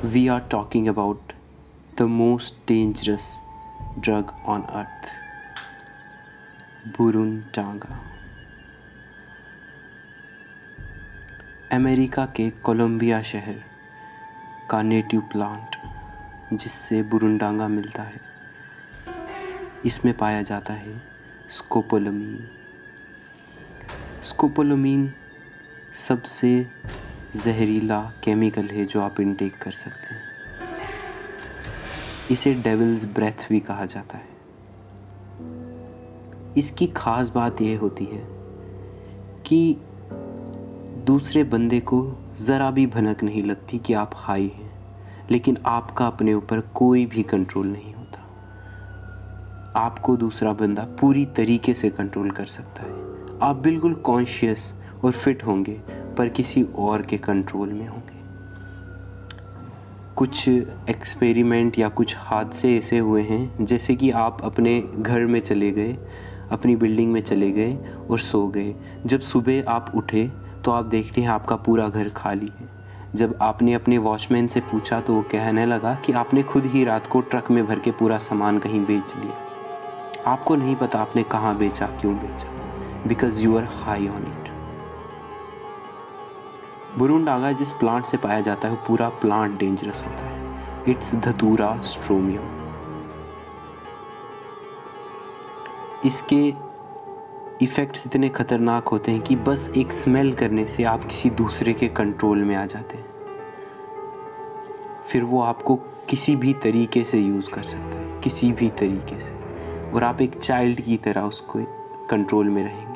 we are talking about the most dangerous drug on earth, burundanga. America के Colombia शहर का native plant जिससे बुरुंडांगा मिलता है, इसमें पाया जाता है स्कोपोलामीन। स्कोपोलामीन सबसे जहरीला केमिकल है जो आप इनटेक कर सकते हैं। इसे डेविल्स ब्रेथ भी कहा जाता है। इसकी खास बात यह होती है कि दूसरे बंदे को ज़रा भी भनक नहीं लगती कि आप हाई हैं, लेकिन आपका अपने ऊपर कोई भी कंट्रोल नहीं होता। आपको दूसरा बंदा पूरी तरीके से कंट्रोल कर सकता है। आप बिल्कुल कॉन्शियस और फिट होंगे, पर किसी और के कंट्रोल में होंगे। कुछ एक्सपेरिमेंट या कुछ हादसे ऐसे हुए हैं, जैसे कि आप अपने घर में चले गए, अपनी बिल्डिंग में चले गए और सो गए। जब सुबह आप उठे तो आप देखते हैं आपका पूरा घर खाली है। जब आपने अपने वॉचमैन से पूछा तो वो कहने लगा कि आपने खुद ही रात को ट्रक में भर के पूरा सामान कहीं बेच दिया। आपको नहीं पता आपने कहाँ बेचा, क्यों बेचा, because you are high on it. Burundanga जिस प्लांट से पाया जाता है वो पूरा प्लांट डेंजरस होता है। इट्स धतूरा स्ट्रोमियम। इसके इफ़ेक्ट्स इतने खतरनाक होते हैं कि बस एक स्मेल करने से आप किसी दूसरे के कंट्रोल में आ जाते हैं। फिर वो आपको किसी भी तरीके से यूज़ कर सकता है, किसी भी तरीके से, और आप एक चाइल्ड की तरह उसको कंट्रोल में रहेंगे।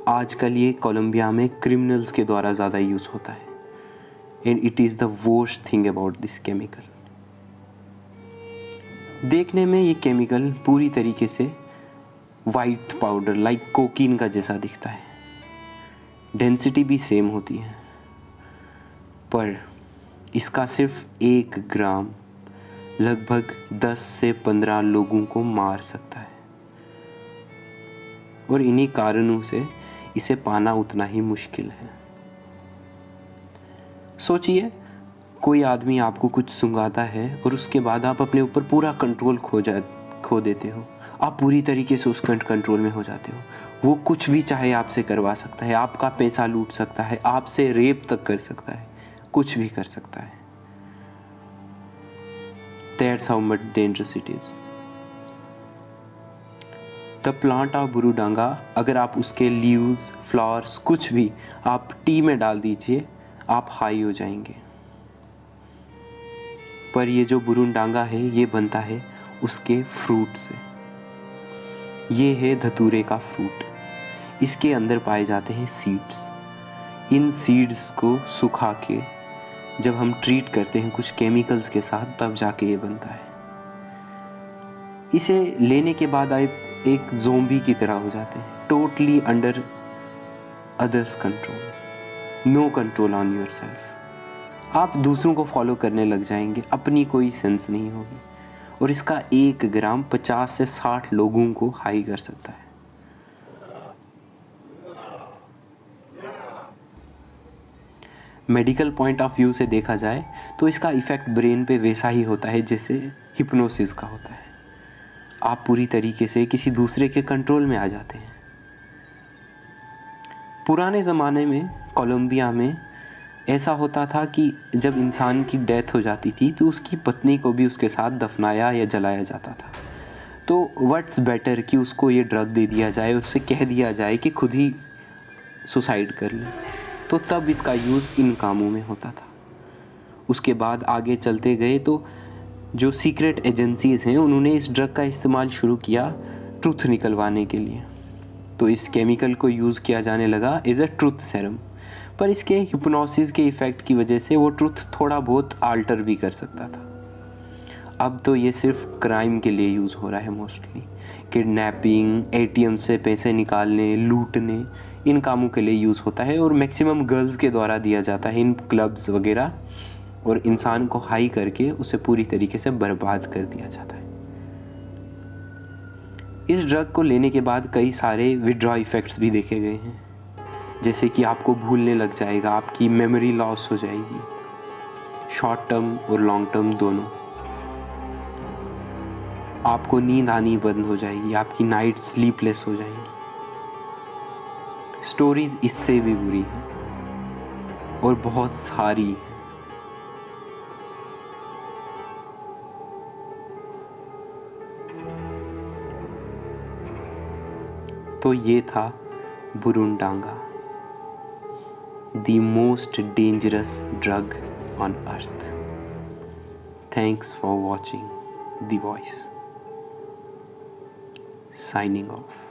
आजकल ये कोलंबिया में क्रिमिनल्स के द्वारा ज़्यादा यूज़ होता है, and it is the worst thing about this chemical. देखने में ये केमिकल पूरी तरीके से वाइट पाउडर लाइक कोकीन का जैसा दिखता है। डेंसिटी भी सेम होती है, पर इसका सिर्फ 1 ग्राम लगभग 10 से 15 लोगों को मार सकता है, और इन्हीं कारणों से इसे पाना उतना ही मुश्किल है। सोचिए, कोई आदमी आपको कुछ सुंघाता है और उसके बाद आप अपने ऊपर पूरा कंट्रोल खो देते हो। आप पूरी तरीके से उस कंट्रोल में हो जाते हो। वो कुछ भी चाहे आपसे करवा सकता है, आपका पैसा लूट सकता है, आपसे रेप तक कर सकता है, कुछ भी कर सकता है। That's how much dangerous it is. The plant of burundanga, अगर आप उसके लीव्स, फ्लावर्स, कुछ भी आप टी में डाल दीजिए, आप हाई हो जाएंगे। पर ये जो बुरुंडांगा है ये बनता है उसके फ्रूट से। ये है धतूरे का फ्रूट। इसके अंदर पाए जाते हैं सीड्स। इन सीड्स को सुखा के जब हम ट्रीट करते हैं कुछ केमिकल्स के साथ, तब जाके ये बनता है। इसे लेने के बाद आप एक ज़ोंबी की तरह हो जाते हैं, totally under others control, no control on yourself. आप दूसरों को फॉलो करने लग जाएंगे, अपनी कोई सेंस नहीं होगी। और इसका 1 ग्राम 50 से 60 लोगों को हाई कर सकता है। मेडिकल पॉइंट ऑफ व्यू से देखा जाए तो इसका इफ़ेक्ट ब्रेन पे वैसा ही होता है जैसे हिप्नोसिस का होता है। आप पूरी तरीके से किसी दूसरे के कंट्रोल में आ जाते हैं। पुराने ज़माने में कोलंबिया में ऐसा होता था कि जब इंसान की डेथ हो जाती थी तो उसकी पत्नी को भी उसके साथ दफनाया या जलाया जाता था। तो व्हाट्स बेटर कि उसको ये ड्रग दे दिया जाए, उससे कह दिया जाए कि खुद ही सुसाइड कर ले। तो तब इसका यूज़ इन कामों में होता था। उसके बाद आगे चलते गए तो जो सीक्रेट एजेंसीज़ हैं उन्होंने इस ड्रग का इस्तेमाल शुरू किया ट्रुथ निकलवाने के लिए। तो इस केमिकल को यूज़ किया जाने लगा एज अ ट्रुथ सेरम। पर इसके हिप्नोसिस के इफ़ेक्ट की वजह से वो ट्रुथ थोड़ा बहुत आल्टर भी कर सकता था। अब तो ये सिर्फ क्राइम के लिए यूज़ हो रहा है मोस्टली। किडनैपिंग, ATM से पैसे निकालने, लूटने, इन कामों के लिए यूज़ होता है, और मैक्सिमम गर्ल्स के द्वारा दिया जाता है इन क्लब्स वगैरह, और इंसान को हाई करके उसे पूरी तरीके से बर्बाद कर दिया जाता है। इस ड्रग को लेने के बाद कई सारे विड्रॉ इफ़ेक्ट्स भी देखे गए हैं, जैसे कि आपको भूलने लग जाएगा, आपकी मेमोरी लॉस हो जाएगी, शॉर्ट टर्म और लॉन्ग टर्म दोनों। आपको नींद आनी बंद हो जाएगी, आपकी नाइट स्लीपलेस हो जाएंगी। स्टोरीज इससे भी बुरी हैं और बहुत सारी हैं। तो ये था burundanga, the most dangerous drug on earth. Thanks for watching the voice. Signing off.